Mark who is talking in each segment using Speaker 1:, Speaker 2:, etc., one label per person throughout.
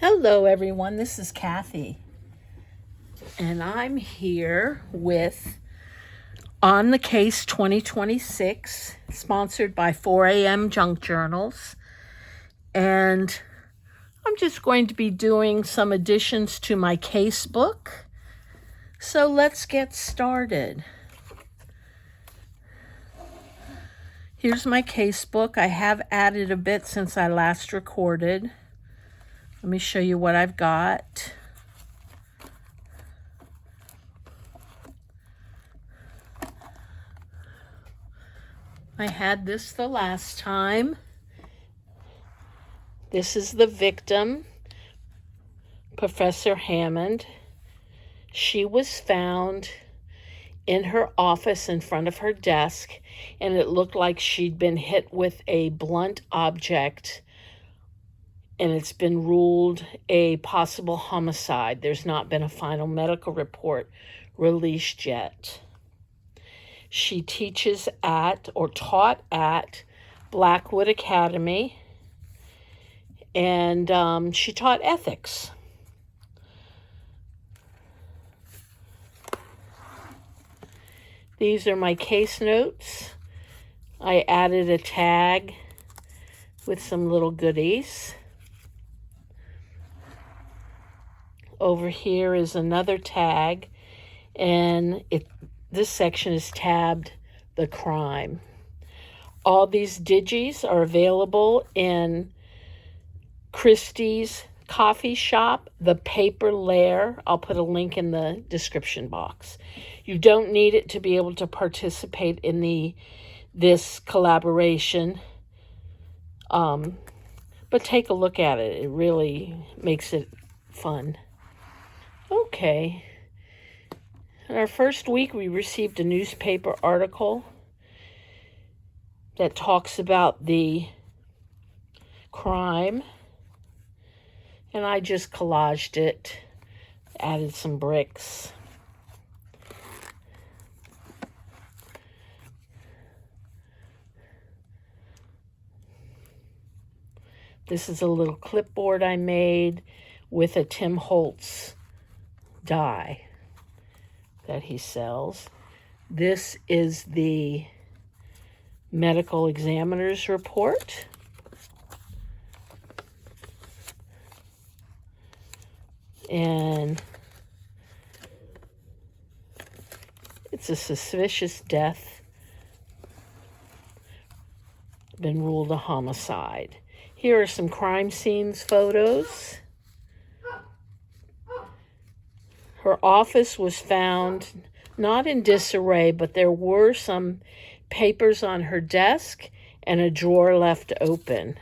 Speaker 1: Hello everyone, this is Kathy, and I'm here with On the Case 2026, sponsored by 4am Junk Journals, and I'm just going to be doing some additions to my casebook, so let's get started. Here's my casebook. I have added a bit since I last recorded. Let me show you what I've got. I had this the last time. This is the victim, Professor Hammond. She was found in her office in front of her desk, and it looked like she'd been hit with a blunt object, and it's been ruled a possible homicide. There's not been a final medical report released yet. She teaches at, or taught at, Blackwood Academy, and she taught ethics. These are my case notes. I added a tag with some little goodies. Over here is another tag, and this section is tabbed the crime. All these digis are available in Christie's coffee shop, The Paper Lair. I'll put a link in the description box. You don't need it to be able to participate in this collaboration, but take a look at it. It really makes it fun. Okay. In our first week, we received a newspaper article that talks about the crime, and I just collaged it, added some bricks. This is a little clipboard I made with a Tim Holtz die that he sells. This is the medical examiner's report. And it's a suspicious death, been ruled a homicide. Here are some crime scenes photos. Her office was found not in disarray, but there were some papers on her desk and a drawer left open.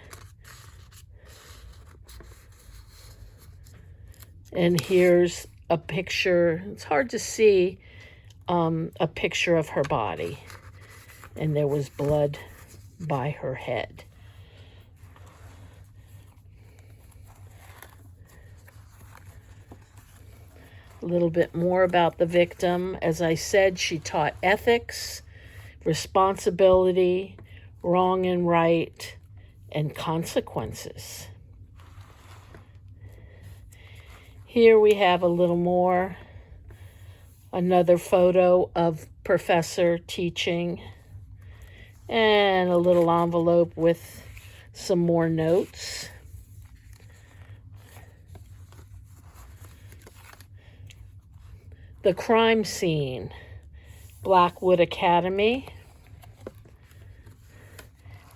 Speaker 1: And here's a picture. It's hard to see a picture of her body. And there was blood by her head. A little bit more about the victim. As I said, she taught ethics, responsibility, wrong and right, and consequences. Here we have a little more, another photo of Professor teaching, and a little envelope with some more notes. The crime scene, Blackwood Academy.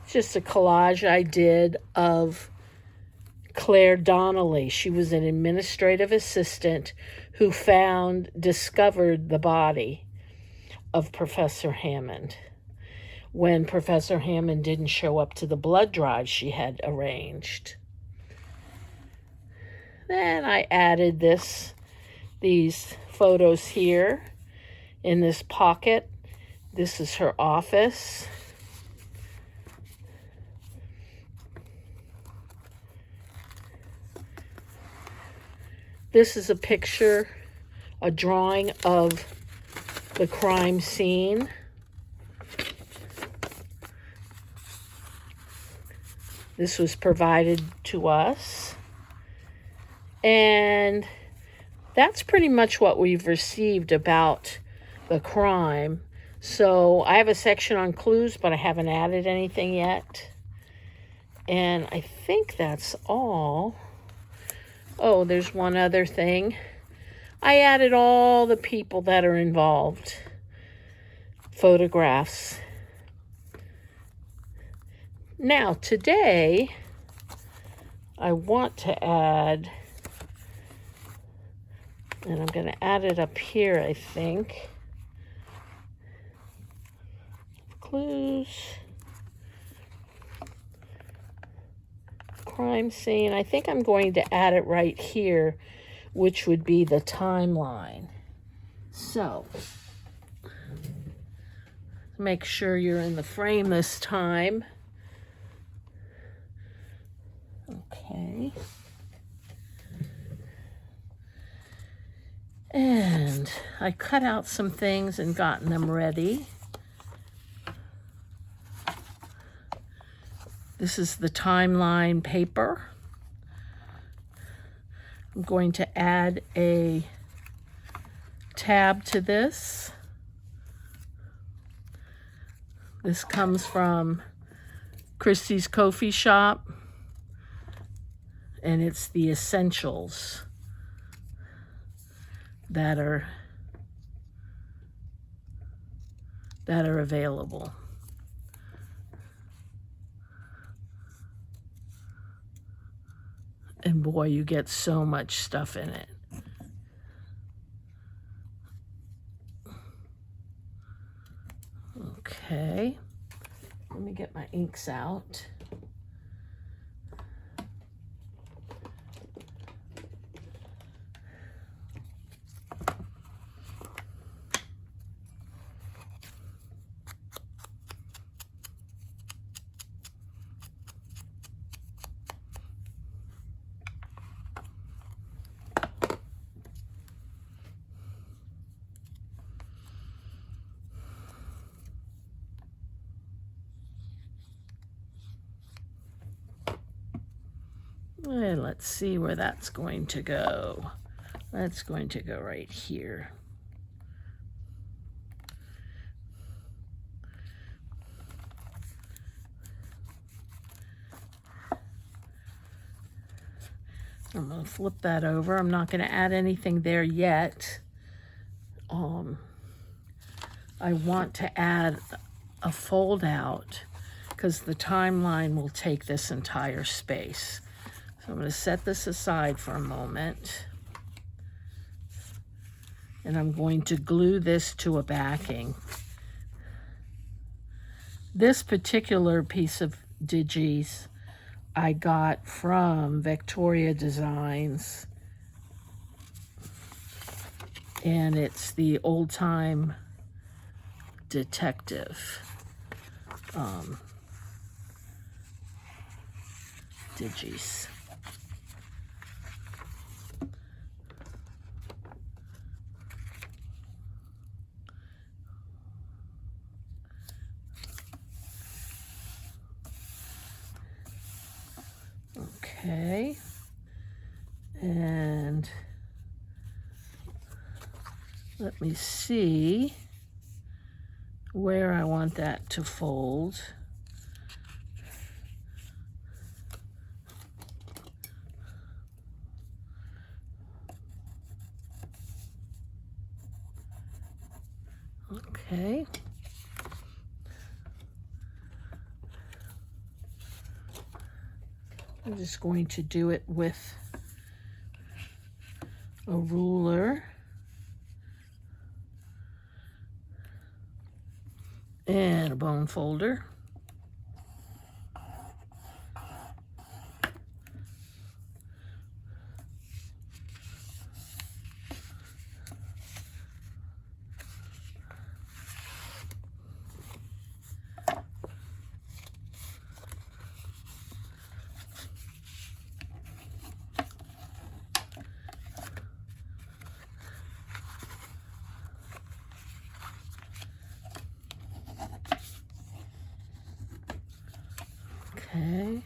Speaker 1: It's just a collage I did of Claire Donnelly. She was an administrative assistant who discovered the body of Professor Hammond when Professor Hammond didn't show up to the blood drive she had arranged. Then I added these photos here in this pocket. This is her office. This is a picture, a drawing of the crime scene. This was provided to us. And that's pretty much what we've received about the crime. So I have a section on clues, but I haven't added anything yet. And I think that's all. Oh, there's one other thing. I added all the people that are involved. Photographs. Now, today, I want to add, and I'm going to add it up here, I think. Clues. Crime scene. I think I'm going to add it right here, which would be the timeline. So, make sure you're in the frame this time. Okay. And I cut out some things and gotten them ready. This is the timeline paper. I'm going to add a tab to this. This comes from Christie's Coffee Shop, and it's the essentials that are available. And boy, you get so much stuff in it. Okay, let me get my inks out. And let's see where that's going to go. That's going to go right here. I'm going to flip that over. I'm not going to add anything there yet. I want to add a fold out because the timeline will take this entire space. So I'm going to set this aside for a moment. And I'm going to glue this to a backing. This particular piece of digis I got from Victoria Designs. And it's the Old Time Detective digis. Okay, and let me see where I want that to fold. Okay. I'm just going to do it with a ruler and a bone folder. Okay,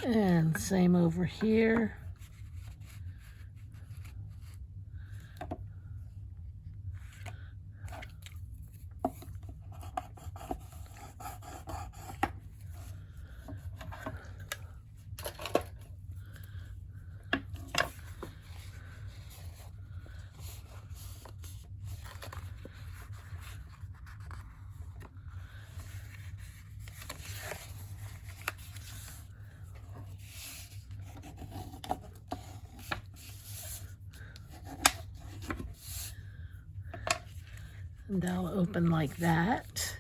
Speaker 1: and same over here. And that'll open like that.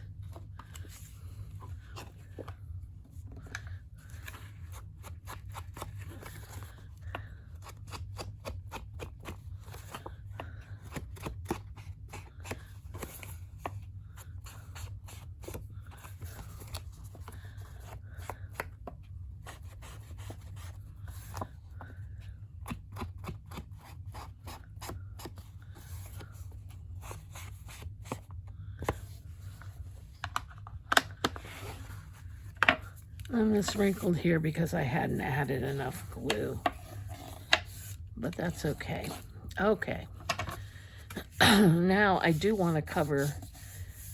Speaker 1: And it's wrinkled here because I hadn't added enough glue, but that's okay. Okay, now I do want to cover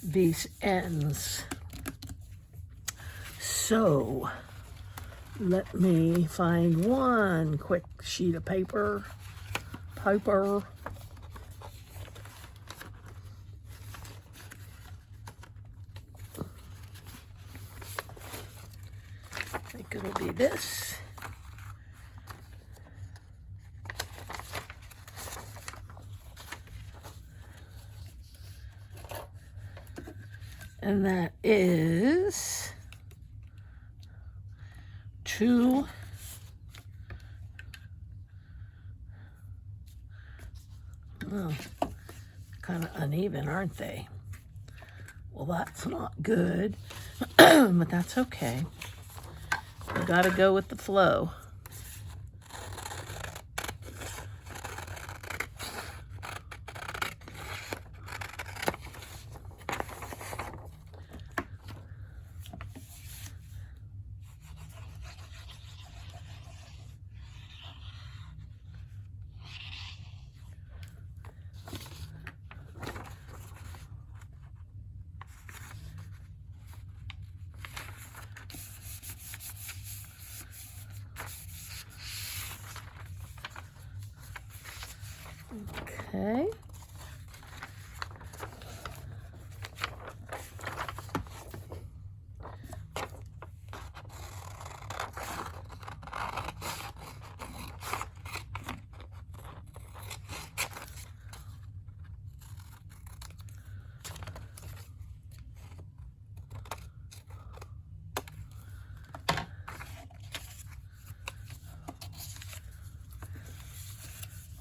Speaker 1: these ends. So let me find one quick sheet of paper. I think it'll be this. And that is 2 oh, kind of uneven, aren't they? Well, that's not good, but that's okay. You gotta go with the flow. Okay.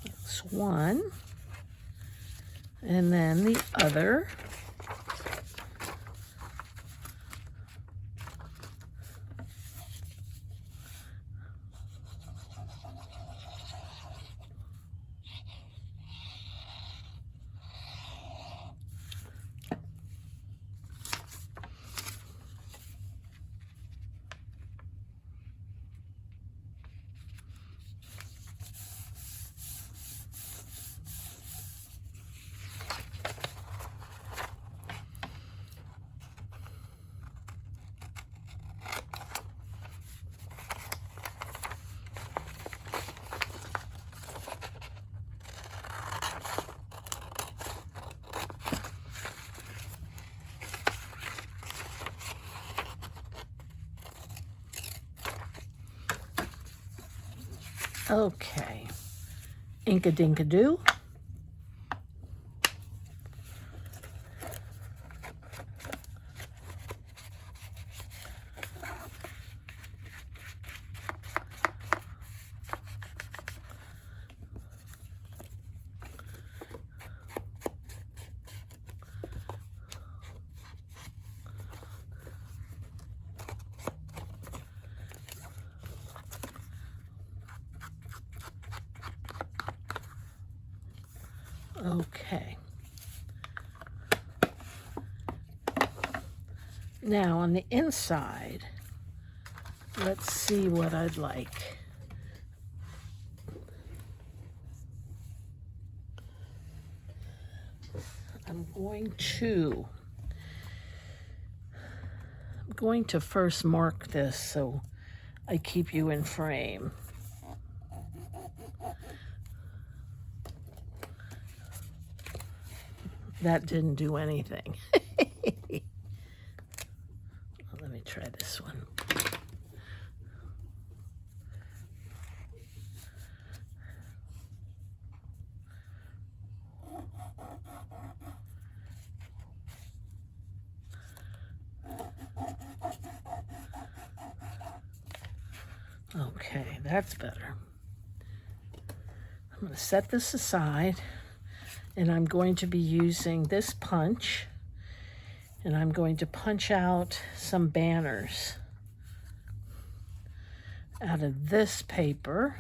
Speaker 1: That's one. And then the other. Okay, Inka-dinka-doo. Okay. Now on the inside, let's see what I'd like. I'm going to first mark this so I keep you in frame. That didn't do anything. Let me try this one. Okay, that's better. I'm going to set this aside, and I'm going to be using this punch, and I'm going to punch out some banners out of this paper.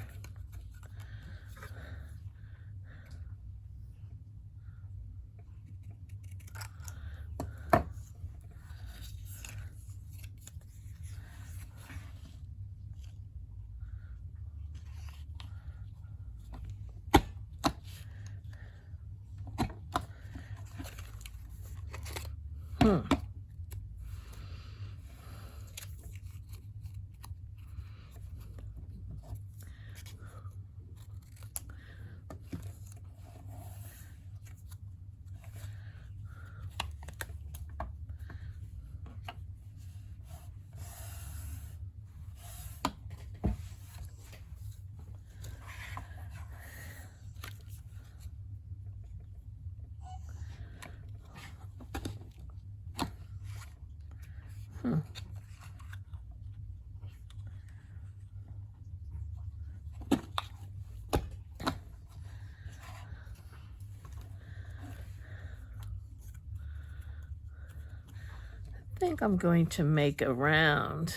Speaker 1: I think I'm going to make around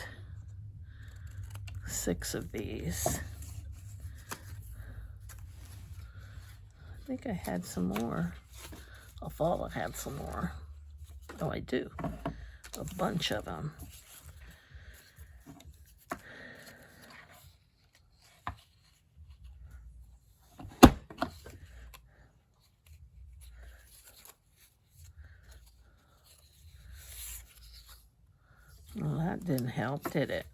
Speaker 1: 6 of these. I think I had some more. I thought I had some more. Oh, I do. A bunch of them. Well, that didn't help, did it?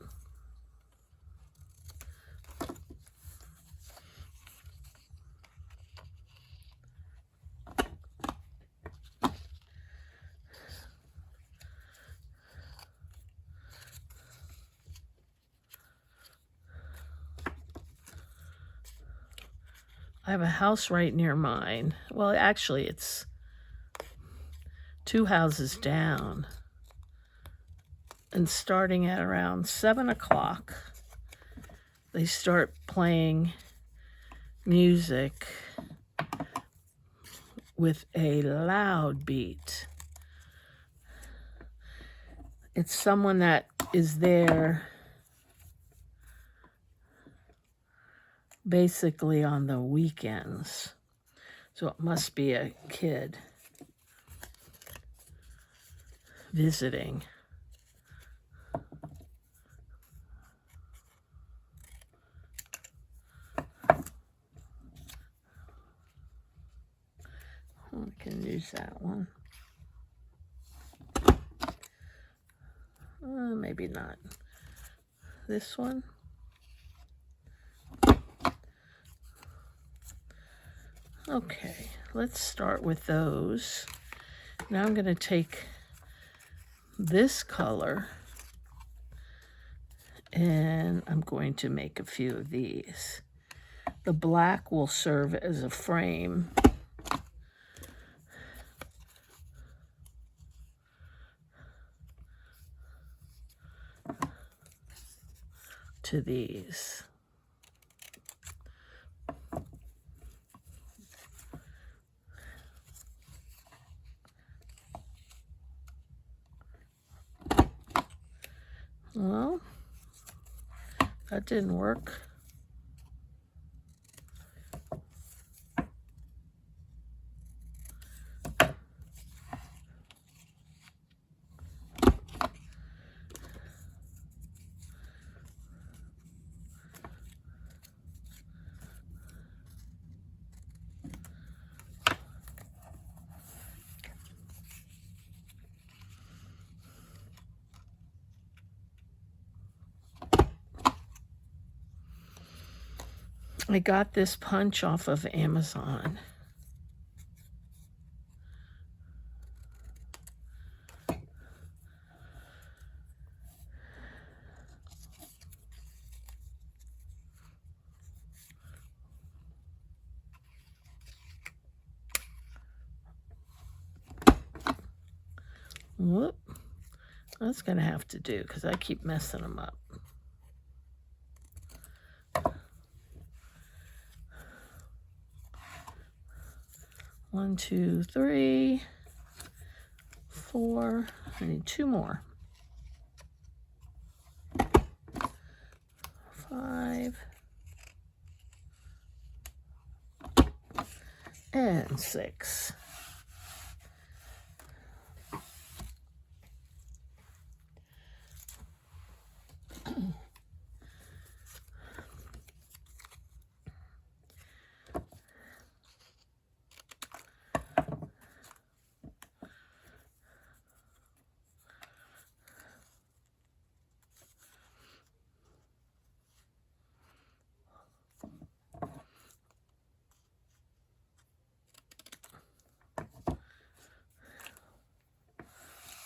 Speaker 1: I have a house right near mine. Well, actually, it's 2 houses down. And starting at around 7 o'clock, they start playing music with a loud beat. It's someone that is there basically on the weekends. So it must be a kid visiting. I can use that one. Maybe not. This one. Okay, let's start with those. Now I'm going to take this color and I'm going to make a few of these. The black will serve as a frame. To these. Well, that didn't work. I got this punch off of Amazon. Whoop. That's going to have to do because I keep messing them up. 1, 2, 3, 4. I need 2 more. 5 and 6.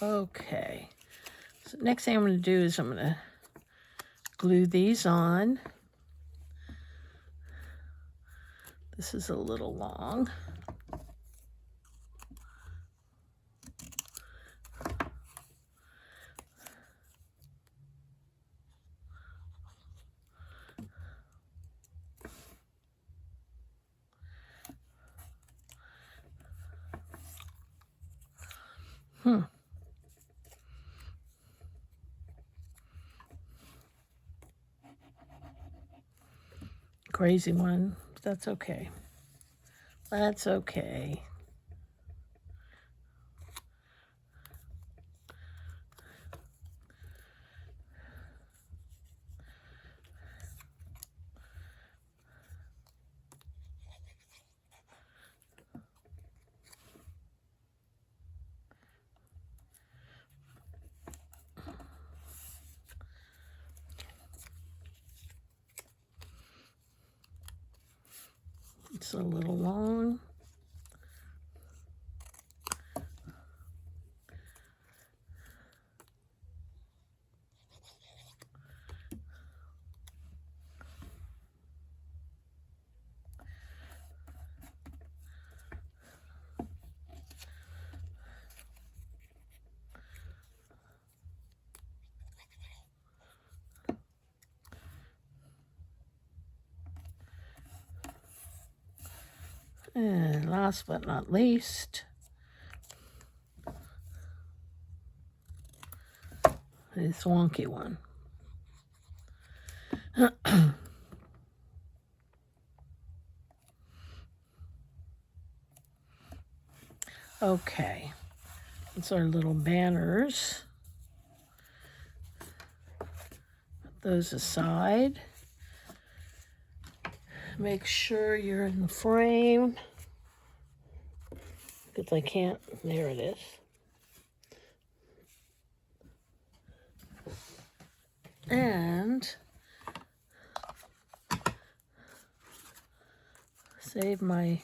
Speaker 1: Okay, so next thing I'm going to do is I'm going to glue these on. This is a little long. Crazy one, but that's okay. That's okay. It's a little long. And last but not least, this wonky one. Okay, it's our little banners. Put those aside. Make sure you're in the frame, because I can't, there it is. And save my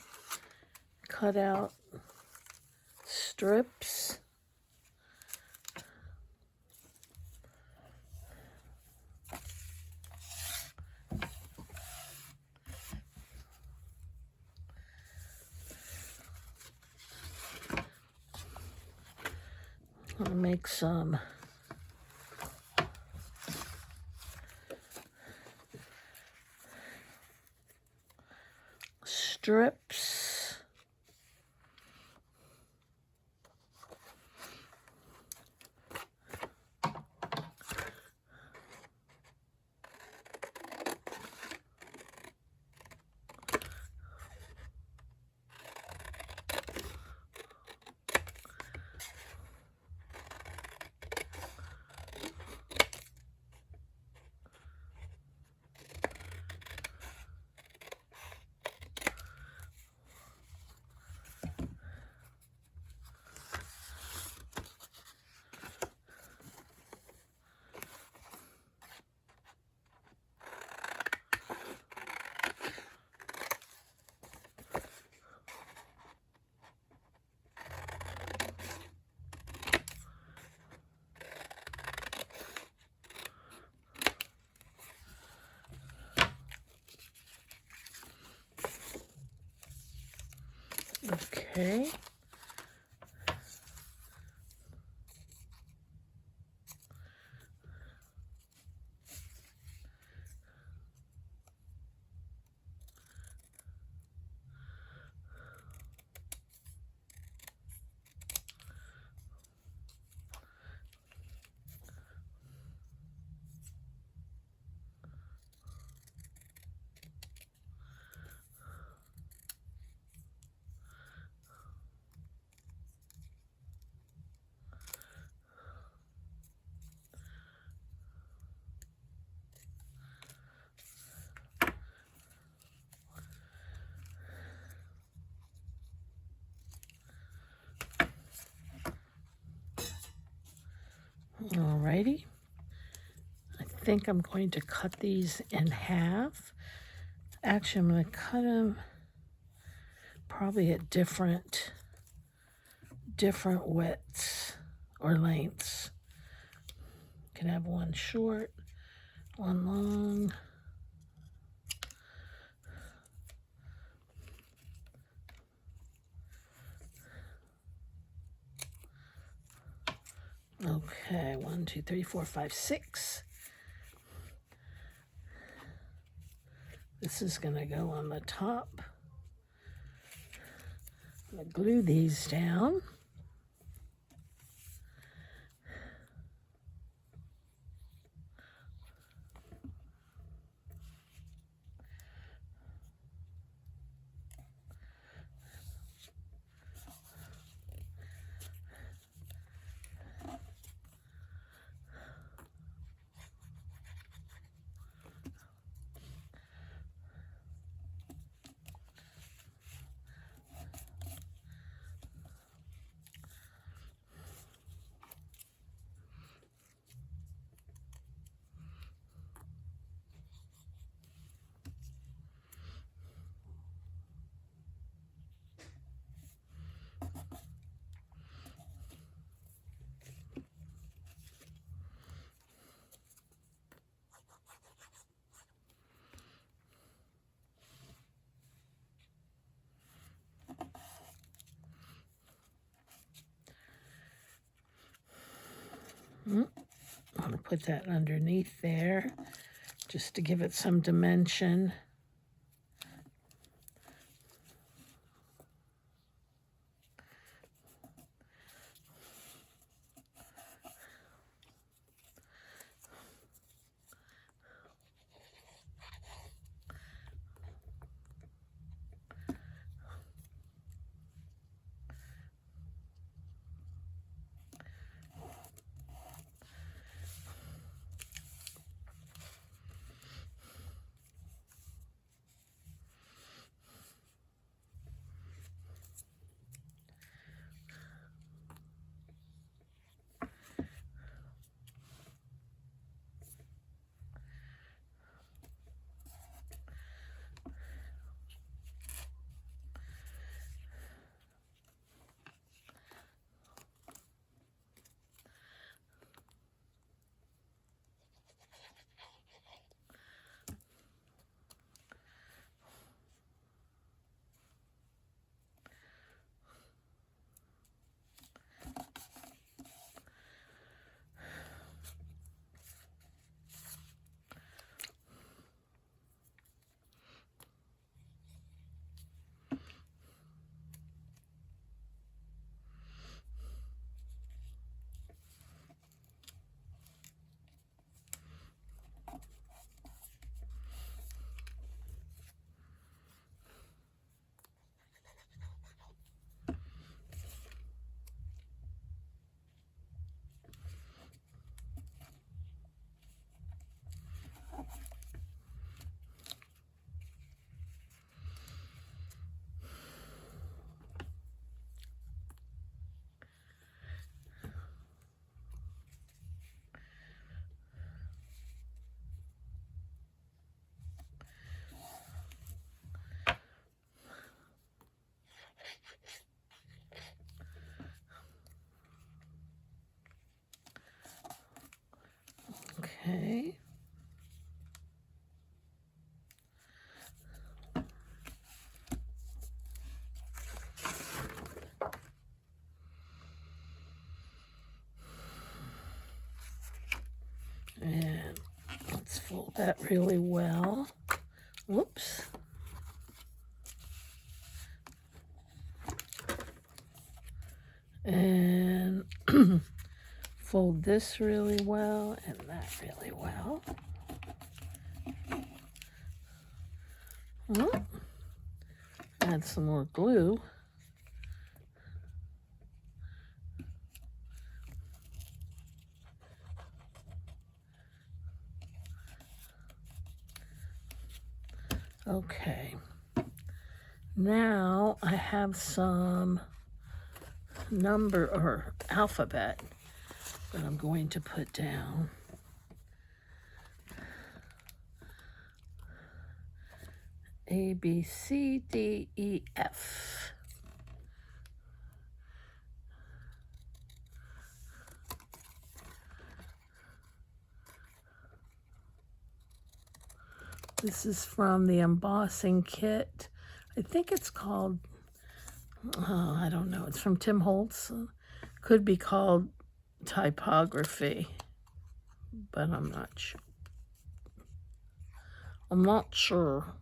Speaker 1: cutout strips. I'll make some strips. Okay. Alrighty. I think I'm going to cut these in half. Actually, I'm going to cut them probably at different widths or lengths. Can have one short, one long. Okay, 1, 2, 3, 4, 5, 6. This is going to go on the top. I'm going to glue these down. I'm going to put that underneath there just to give it some dimension. Okay. And let's fold that really well. Whoops. And fold this really well and that really well. Oh, add some more glue. Okay. Now I have some number or alphabet. But I'm going to put down A, B, C, D, E, F. This is from the embossing kit. I think it's called, I don't know, it's from Tim Holtz. Could be called typography, but I'm not sure. I'm not sure.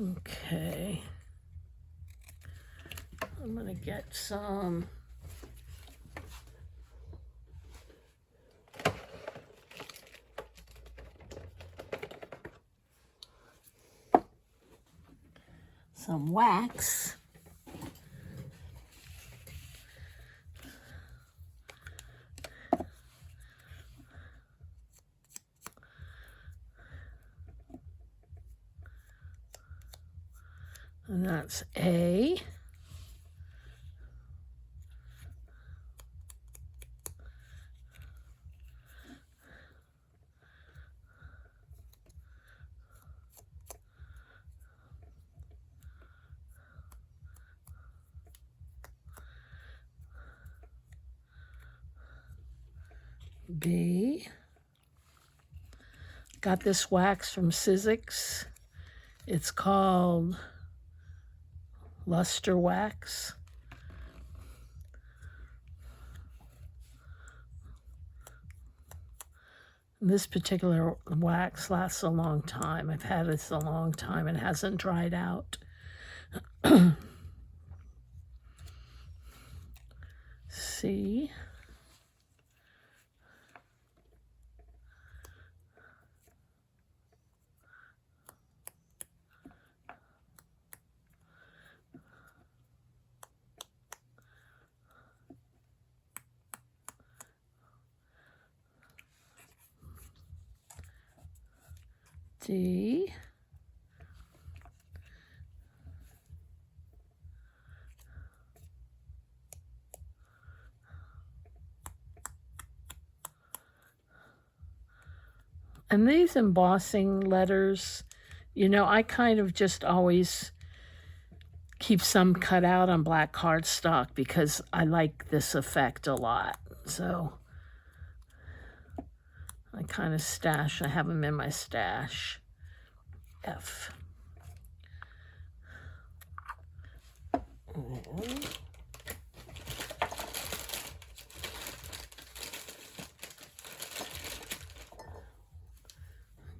Speaker 1: Okay. I'm going to get some wax. And that's A. B. Got this wax from Sizzix. It's called Luster Wax. This particular wax lasts a long time. I've had this a long time and it hasn't dried out. C. D. And these embossing letters, you know, I kind of just always keep some cut out on black cardstock because I like this effect a lot. So I kind of I have them in my stash. F.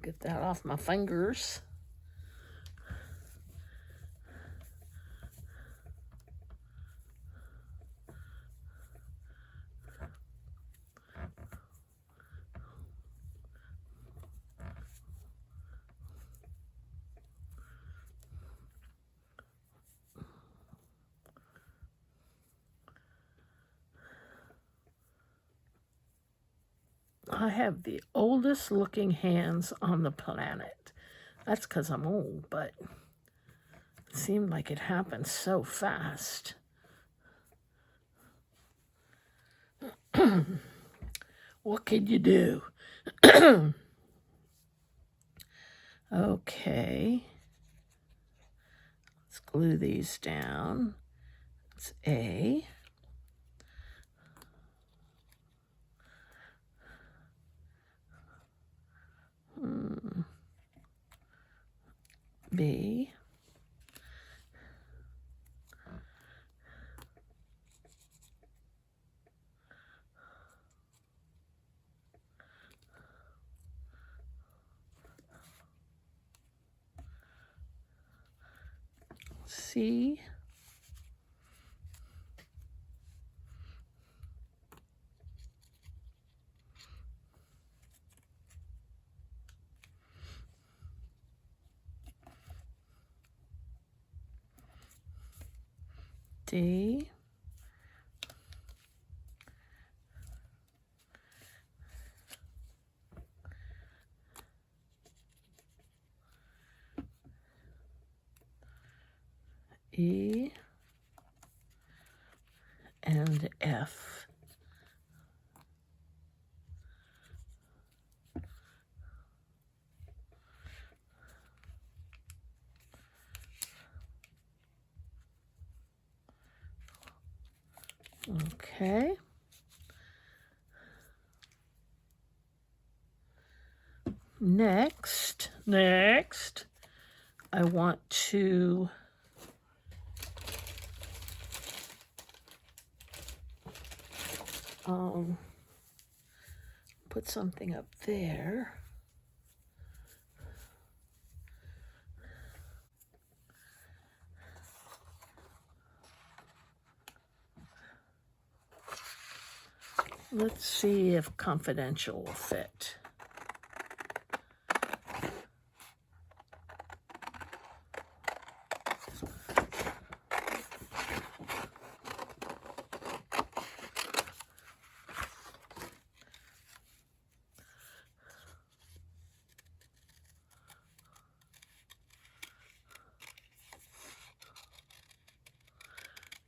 Speaker 1: Get that off my fingers. I have the oldest looking hands on the planet. That's because I'm old, but it seemed like it happened so fast. What can you do? Okay. Let's glue these down. It's A. B. C. D. E and F. Okay. Next, I want to put something up there. Let's see if confidential will fit.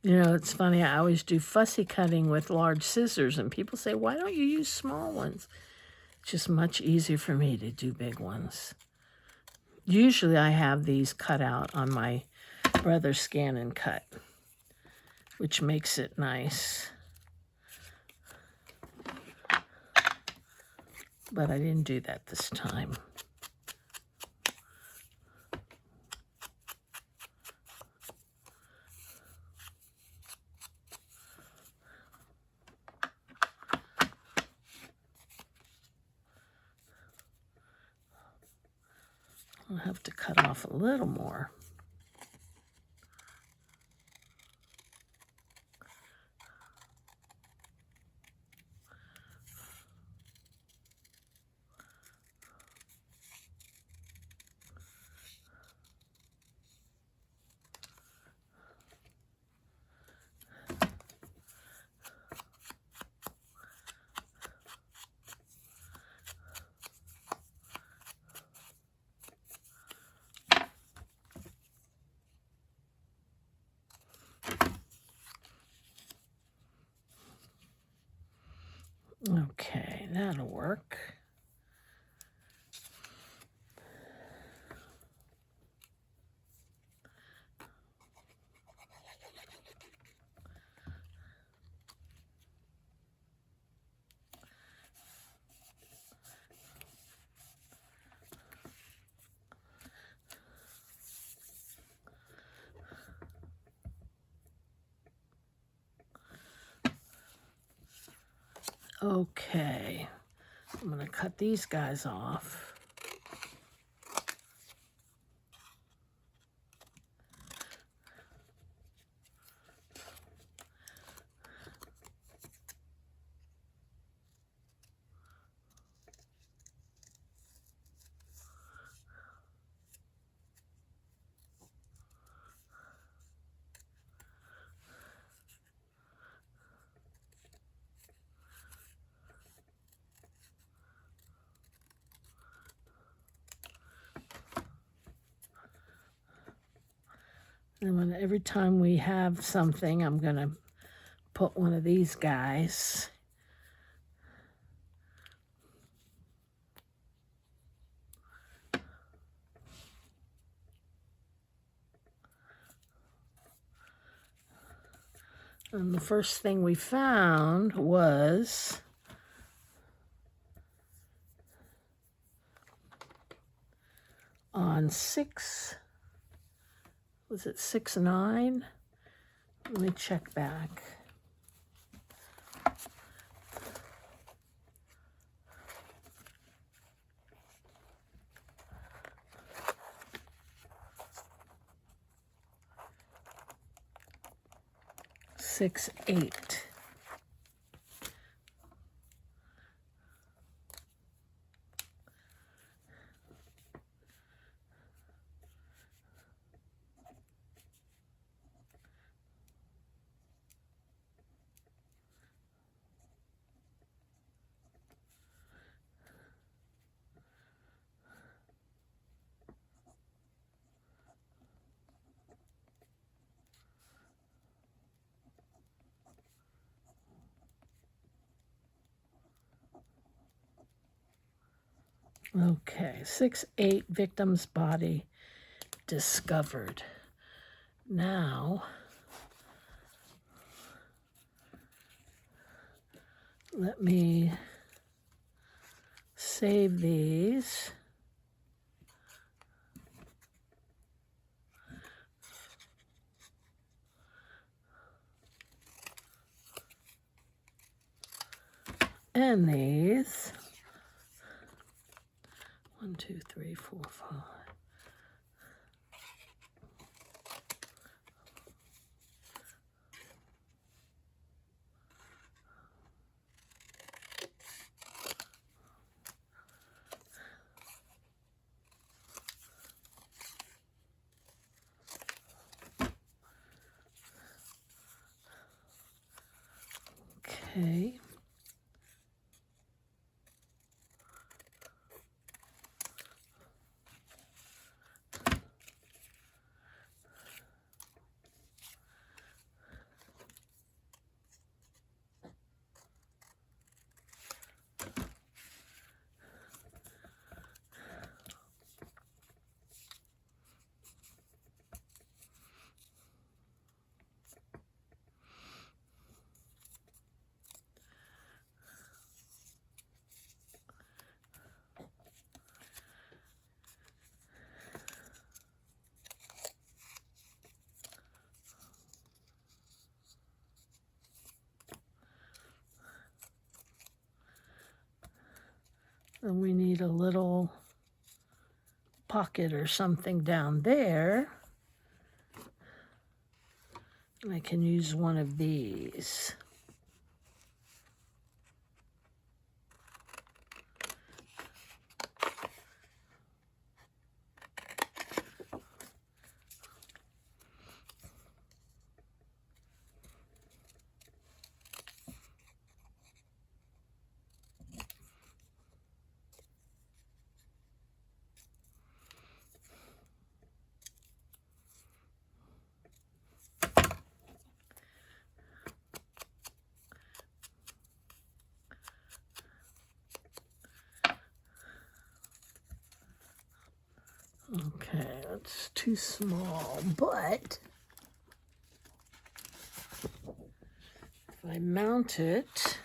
Speaker 1: You know, it's funny, I always do fussy cutting with large scissors, and people say, why don't you use small ones? It's just much easier for me to do big ones. Usually I have these cut out on my brother's Scan and Cut, which makes it nice. But I didn't do that this time. I'll have to cut off a little more. Okay, that'll work. Okay, I'm going to cut these guys off. And every time we have something, I'm going to put one of these guys. And the first thing we found was on 6, was it 6-9? Let me check back. Six, 8. Okay, 6/8 victim's body discovered. Now, let me save these. And these. 1, 2, 3, 4, 5. Okay. And we need a little pocket or something down there. I can use one of these. Okay, that's too small, but if I mount it,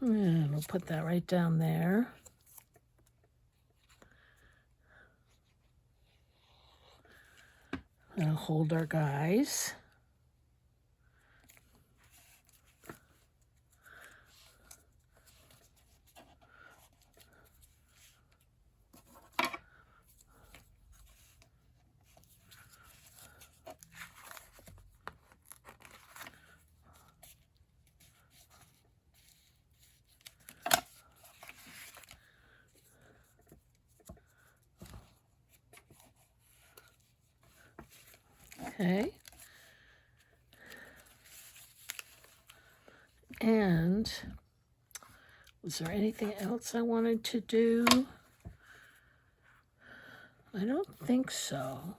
Speaker 1: and we'll put that right down there. That'll hold our guys. Okay. And was there anything else I wanted to do? I don't think so.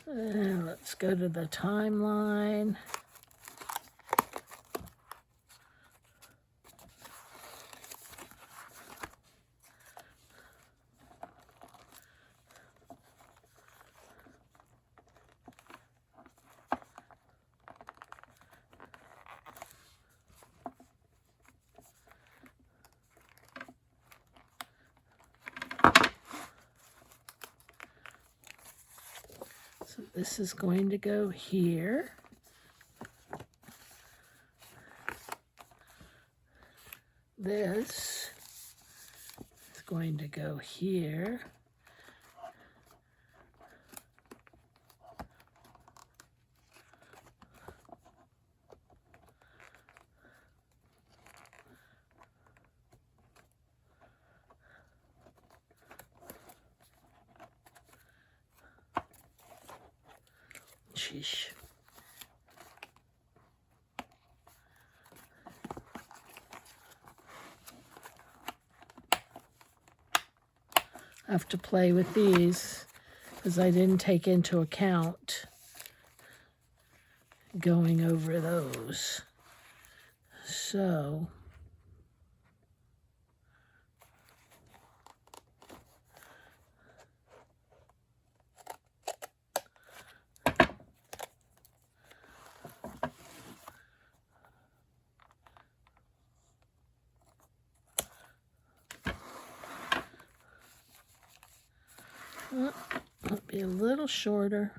Speaker 1: Let's go to the timeline. So this is going to go here. This is going to go here. Sheesh. I have to play with these because I didn't take into account going over those. So it'll be a little shorter.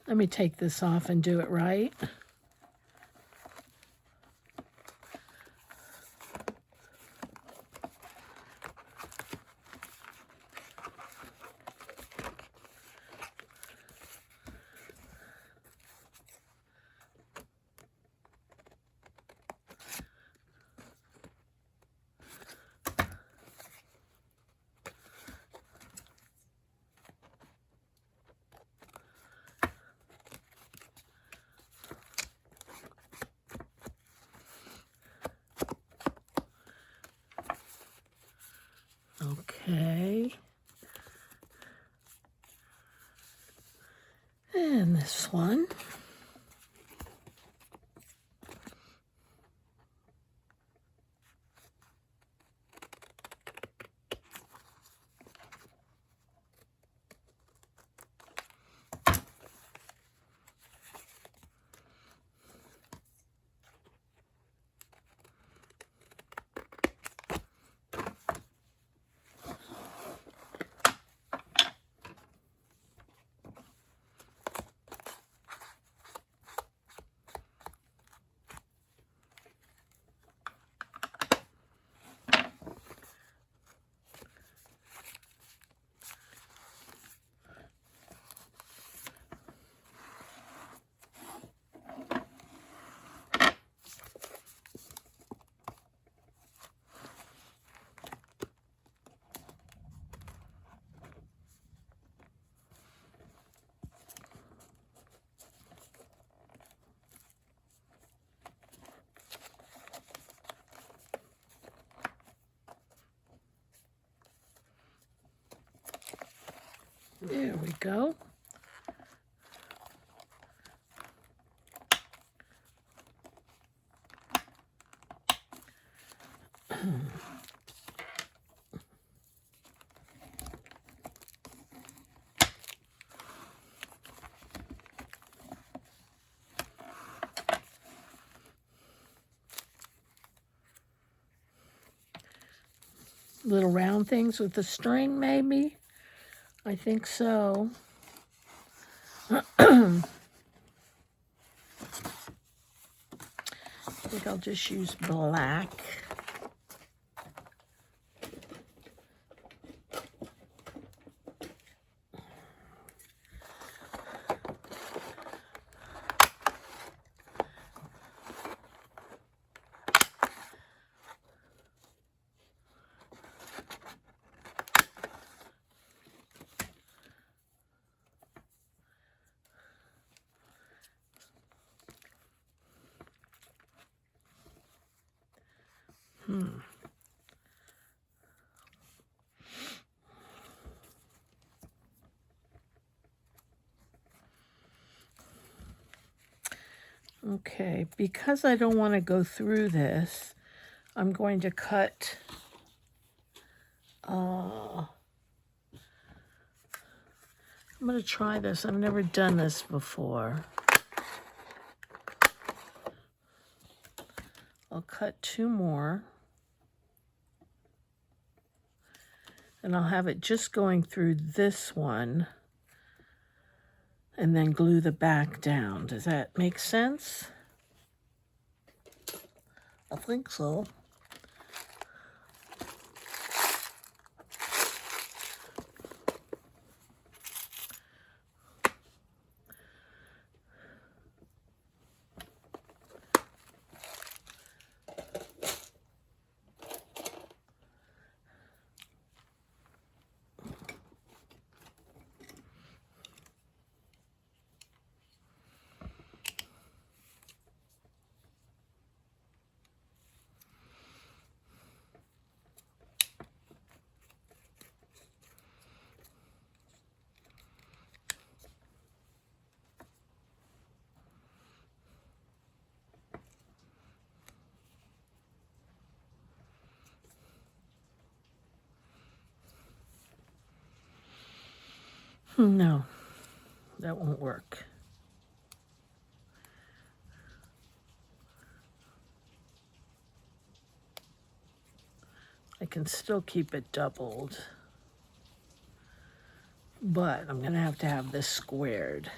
Speaker 1: Let me take this off and do it right. Okay. And this one. There we go. Little round things with the string, maybe. I think so. I think I'll just use black. Okay, because I don't want to go through this, I'm going to cut I'm going to try this. I've never done this before. I'll cut 2 more. And I'll have it just going through this one and then glue the back down. Does that make sense? I think so. No, that won't work. I can still keep it doubled, but I'm going to have this squared.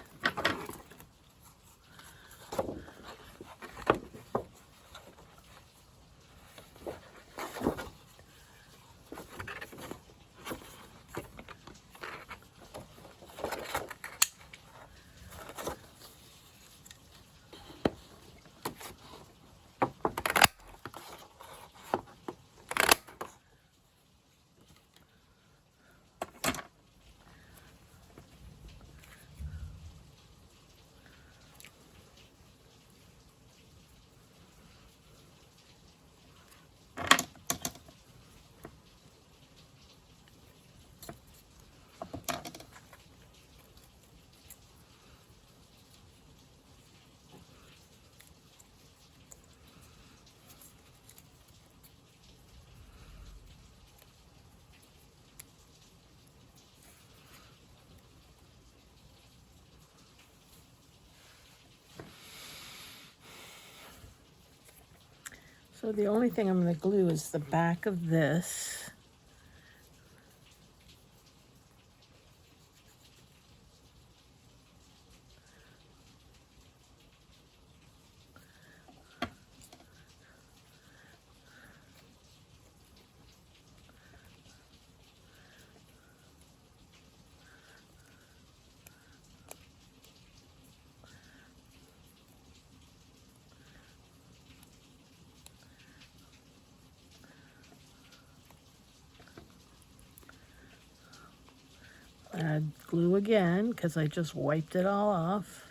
Speaker 1: So the only thing I'm going to glue is the back of this. Add glue again because I just wiped it all off.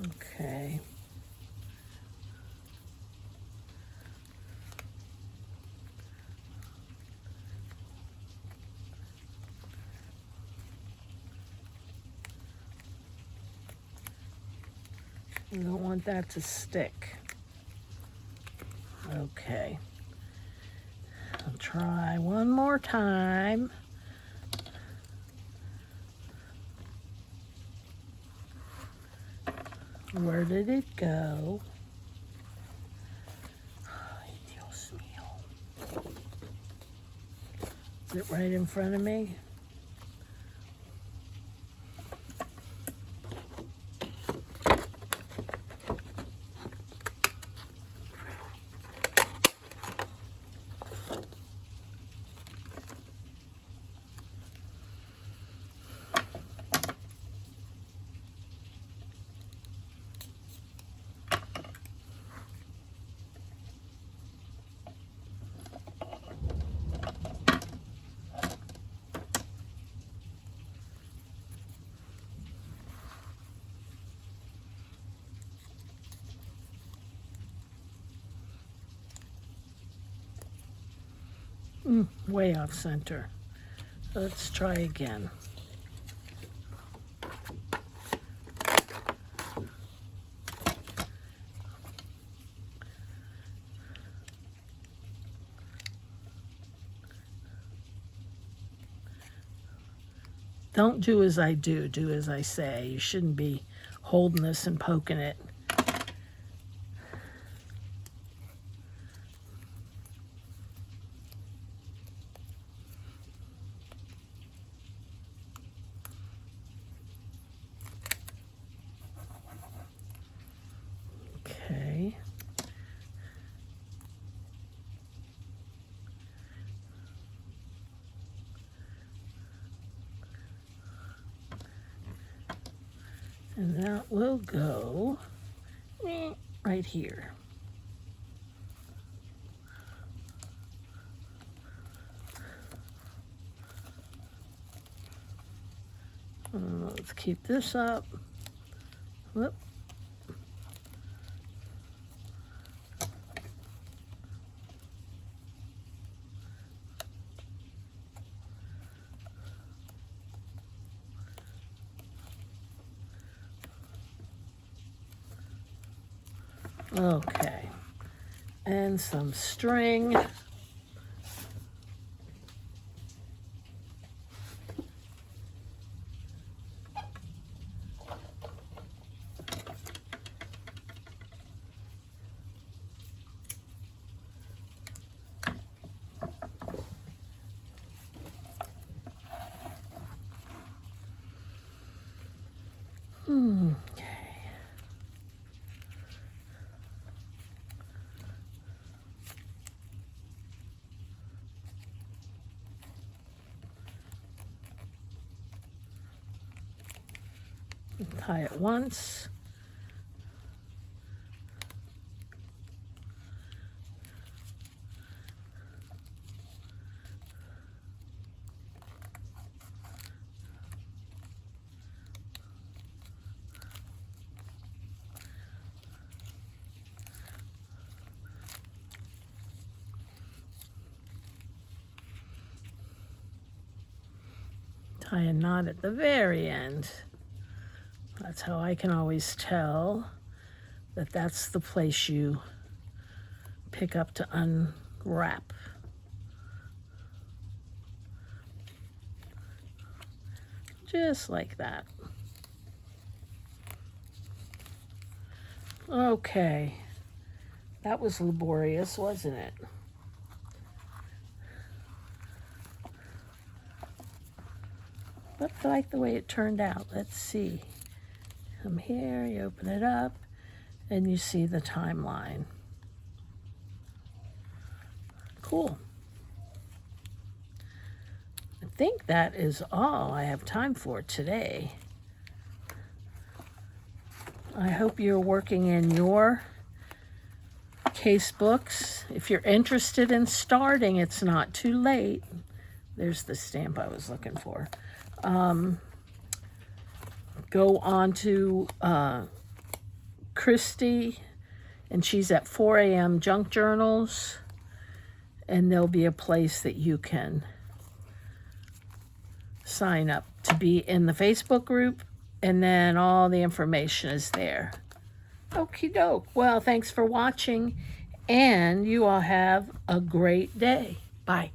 Speaker 1: Okay. You don't want that to stick. Okay. I'll try one more time. Where did it go? Ay, Dios mío. Is it right in front of me? Way off center. Let's try again. Don't do as I do. Do as I say. You shouldn't be holding this and poking it. Okay. And that will go right here. Let's keep this up. Whoop. Okay, and some string. Okay. Tie it once. Tie a knot at the very end. That's how I can always tell that that's the place you pick up to unwrap. Just like that. Okay. That was laborious, wasn't it? But I like the way it turned out. Let's see. Come here, you open it up, and you see the timeline. Cool. I think that is all I have time for today. I hope you're working in your casebooks. If you're interested in starting, it's not too late. There's the stamp I was looking for. Go on to Christy, and she's at 4 a.m. Junk Journals, and there'll be a place that you can sign up to be in the Facebook group, and then all the information is there. Okie doke. Well, thanks for watching, and you all have a great day. Bye.